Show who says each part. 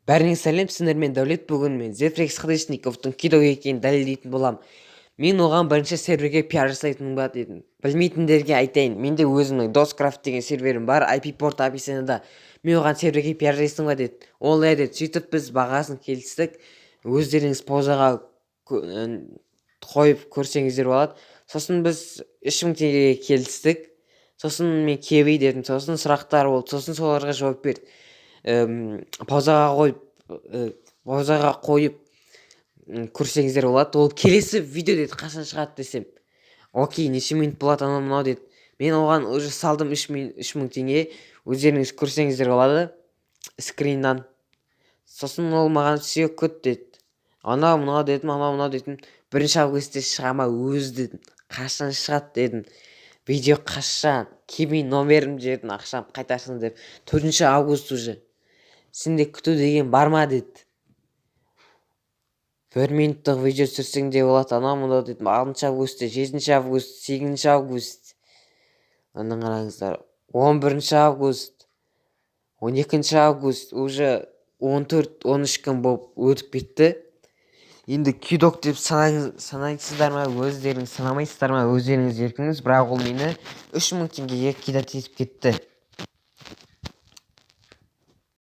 Speaker 1: Бәріңе сәлем, сіздермен Дәулет. Бүгін мен Зефрекс Хрещниковтың кидо екенін дәлелдейтін болам. Мен оған бірінші серверге пиар жасайтын ба дедім. Білмейтіндерге айтайын, менде өзімнің Doscraft деген серверім бар, IP порт описанияда. Мен оған серверге пиар жасайсың ба деді. Ол деді. Сөйтіп біз бағасын келістік. Өздеріңіз позаға қойып көрсеңіздер болады. Сосын біз 3000 теңгеге келістік. Сосын мен кебей дедім. Сосын сұрақтар болды. Сосын соларға жауап берді. Паузаға қойып көрсеңіздер болады. Ол келесі видео деді, қашан шығады десем. Окей, неше минут болады анау мынау деді. Мен оған уже салдым 3000 теңге. Өздеріңіз көрсеңіздер болады скриннан. Сосын ол маған все күт деді. Анау мынау дедім. 1 августте шыға ма өзі дедім. Қашан шығады дедім. Видео қашан? Кебей номерімді жібердім, ақшам қайтарсын деп. 4 август уже. Сенде күту деген бар ма деді. 1 минуттық видео түсірсең де болады, анау мынау дедім. 6 августте, 7 август, 8 август. Ана қараңыздар. 11 август, 12 август, уже 14-13 күн болып өтіп кетті. Енді кидок деп санайсыздар ма, өздеріңіз санамайсыздар ма, өздеріңіз еркіңіз. Бірақ ол мені 3000 теңгеге кидать етіп кетті.